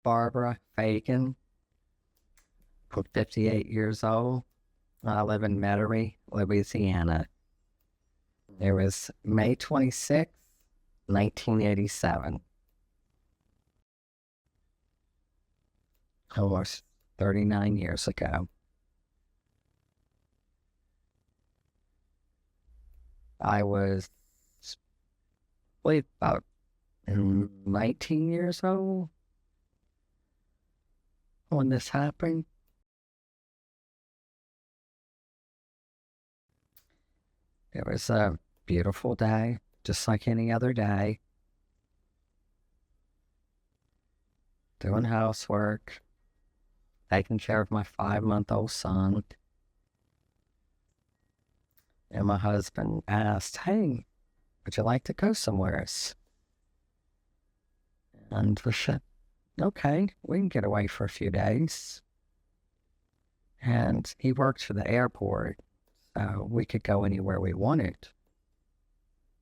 Barbara Fagan. I'm 58 years old. I live in Metairie, Louisiana. It was May 26th, 1987. Almost 39 years ago. I was, I believe, about 19 years old when this happened. It was a beautiful day, just like any other day. Doing housework, taking care of my 5-month-old son. And my husband asked, "Hey, would you like to go somewhere?" And we said, "Okay, we can get away for a few days." And he worked for the airport, so we could go anywhere we wanted.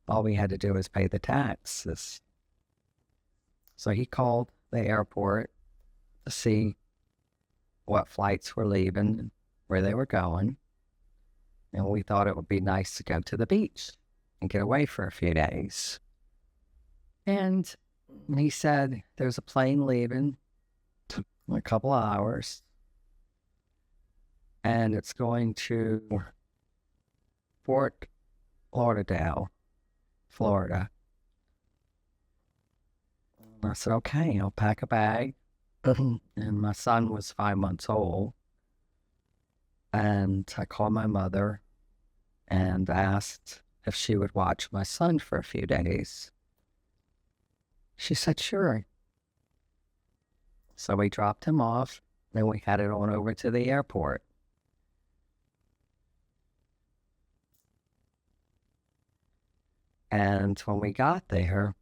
All we had to do was pay the taxes. So he called the airport to see what flights were leaving, where they were going. And we thought it would be nice to go to the beach and get away for a few days. And he said, "There's a plane leaving in a couple of hours, and it's going to Fort Lauderdale, Florida." And I said, "Okay, I'll pack a bag." And my son was 5 months old. And I called my mother and asked if she would watch my son for a few days. She said, "Sure." So we dropped him off, and we headed on over to the airport. And when we got there,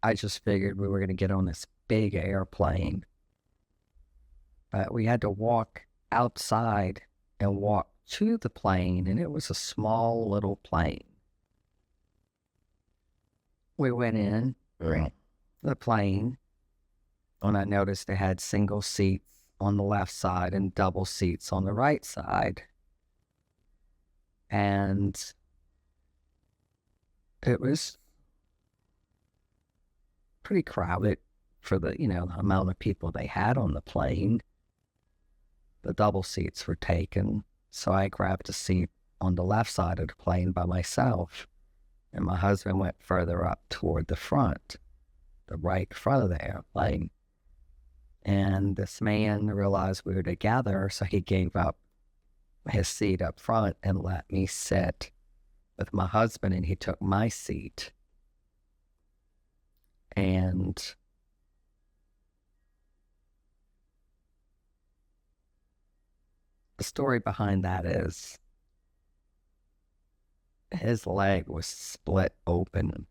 I just figured we were going to get on this big airplane. But we had to walk outside and walk to the plane, and it was a small little plane. We went in the plane, and I noticed they had single seats on the left side and double seats on the right side. And it was pretty crowded for the, the amount of people they had on the plane. The double seats were taken, so I grabbed a seat on the left side of the plane by myself, and my husband went further up toward the front, the right front of the airplane. And this man realized we were together, so he gave up his seat up front and let me sit with my husband, and he took my seat. And the story behind that is his leg was split open,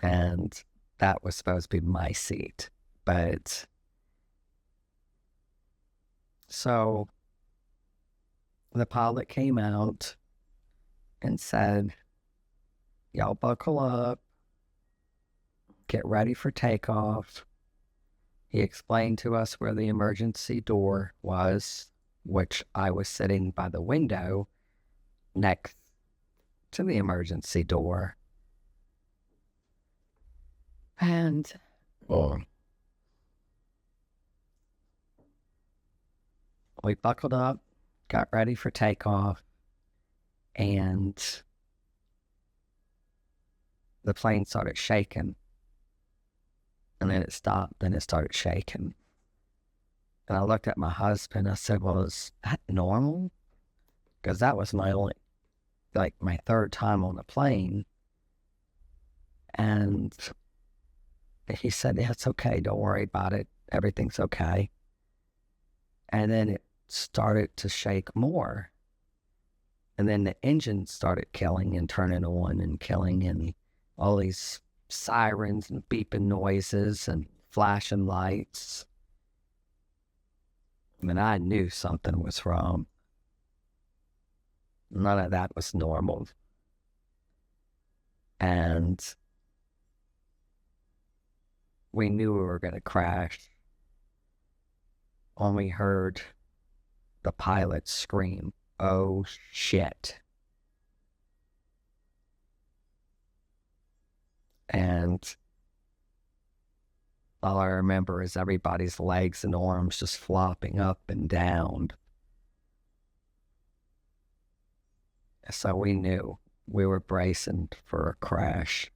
and that was supposed to be my seat. But so the pilot came out and said, "Y'all buckle up, get ready for takeoff." He explained to us where the emergency door was, which I was sitting by the window next to the emergency door. And we buckled up, got ready for takeoff, and the plane started shaking. And then it stopped, then it started shaking. And I looked at my husband, I said, "Well, is that normal?" Because that was my third time on the plane. And he said, "Yeah, it's okay, don't worry about it, everything's okay." And then it started to shake more. And then the engine started killing and turning on and killing, and all these sirens and beeping noises and flashing lights. I mean, I knew something was wrong. None of that was normal. And we knew we were going to crash when we heard the pilot scream, "Oh shit." And all I remember is everybody's legs and arms just flopping up and down. So we knew we were bracing for a crash.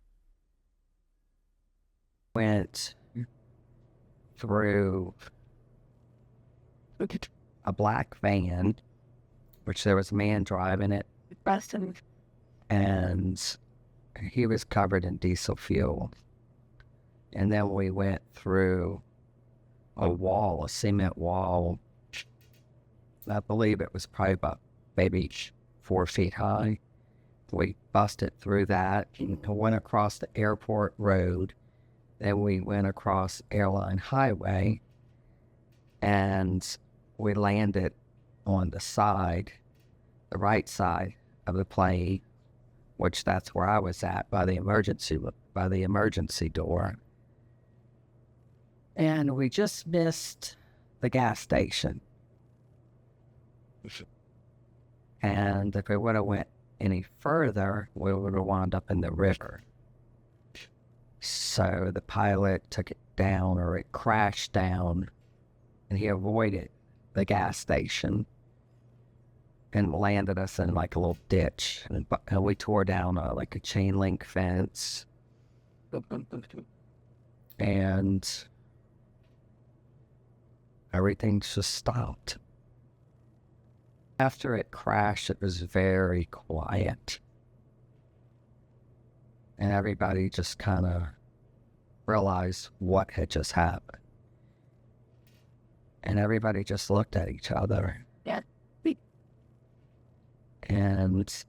Went through a black van, which there was a man driving it, and he was covered in diesel fuel. And then we went through a wall, a cement wall. I believe it was probably about maybe 4 feet high. We busted through that and went across the airport road. Then we went across Airline Highway, and we landed on the side, the right side of the plane, which that's where I was at by the emergency door. And we just missed the gas station. And if we would have went any further, we would have wound up in the river. So the pilot took it down, or it crashed down, and he avoided the gas station and landed us in like a little ditch. And we tore down like a chain link fence. And everything just stopped. After it crashed, it was very quiet. And everybody just kind of realized what had just happened. And everybody just looked at each other. Yeah. And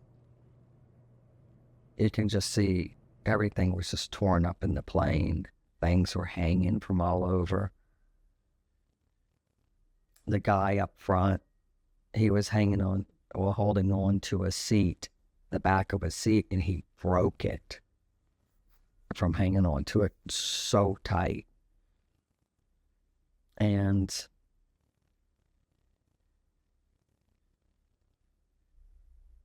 you can just see everything was just torn up in the plane. Things were hanging from all over. The guy up front, he was hanging on, or holding on to a seat, the back of a seat, and he broke it from hanging on to it so tight. And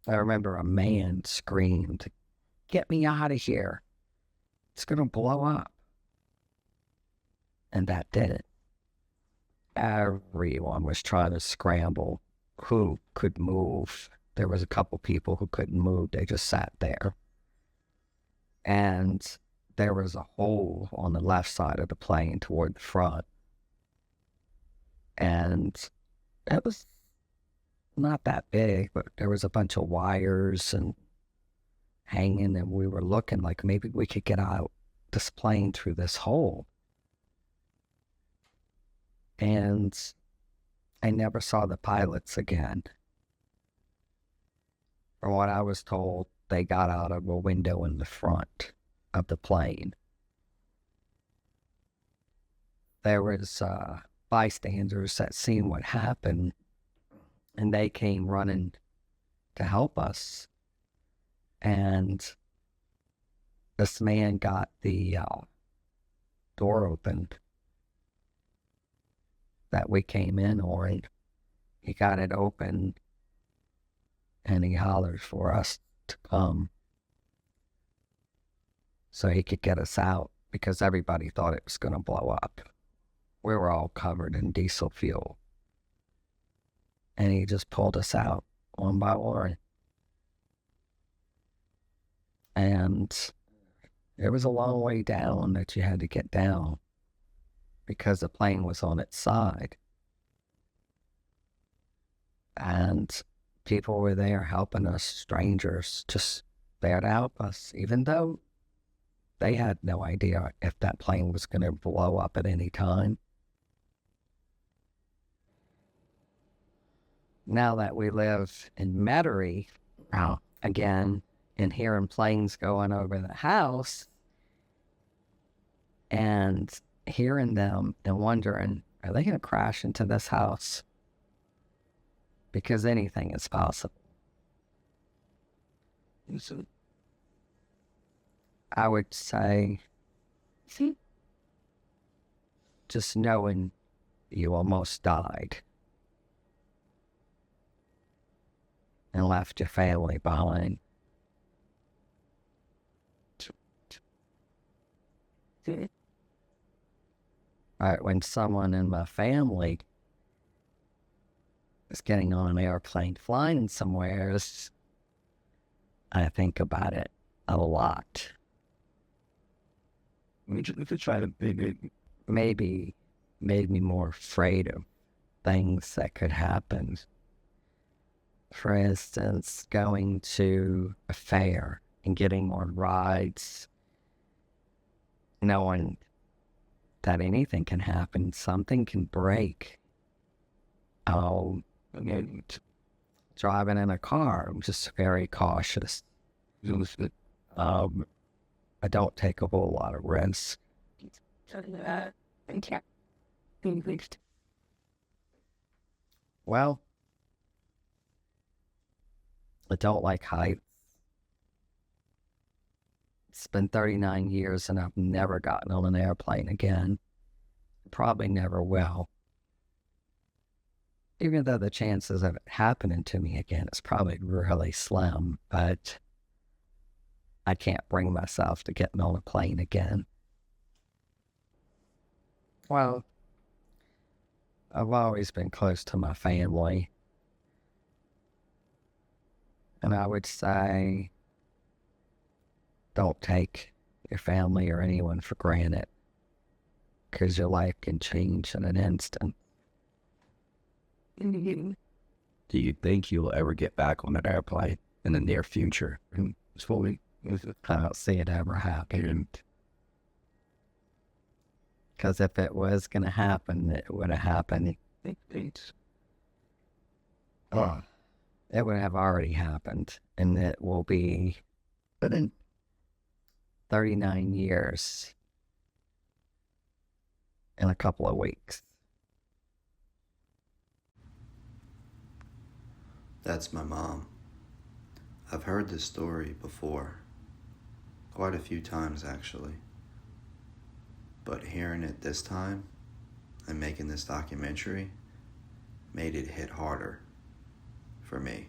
I remember a man screamed, "Get me out of here. It's going to blow up." And that did it. Everyone was trying to scramble who could move. There was a couple people who couldn't move. They just sat there. And there was a hole on the left side of the plane toward the front. And it was not that big, but there was a bunch of wires and hanging, and we were looking like maybe we could get out this plane through this hole. And I never saw the pilots again. From what I was told, they got out of a window in the front of the plane. There was bystanders that seen what happened, and they came running to help us. And this man got the door opened that we came in on. He got it open, and he hollered for us to come so he could get us out, because everybody thought it was going to blow up. We were all covered in diesel fuel. And he just pulled us out one by one. And it was a long way down that you had to get down, because the plane was on its side. And people were there helping us, strangers just there to help us, even though they had no idea if that plane was going to blow up at any time. Now that we live in Metairie, again, and hearing planes going over the house, and hearing them and wondering, are they going to crash into this house? Because anything is possible. I would say just knowing you almost died and left your family behind. Right, when someone in my family is getting on an airplane flying somewhere, I think about it a lot. Maybe made me more afraid of things that could happen. For instance, going to a fair and getting on rides, knowing that anything can happen, something can break. Driving in a car, I'm just very cautious. I don't take a whole lot of risks. Well, I don't like heights. It's been 39 years and I've never gotten on an airplane again. Probably never will. Even though the chances of it happening to me again is probably really slim, but I can't bring myself to getting on a plane again. Well, I've always been close to my family. And I would say, don't take your family or anyone for granted, because your life can change in an instant. Do you think you'll ever get back on an airplane in the near future? I don't see it ever happening. Because if it was going to happen, it would have happened. It would have already happened, and it will be 39 years in a couple of weeks. That's my mom. I've heard this story before, quite a few times actually. But hearing it this time and making this documentary made it hit harder for me.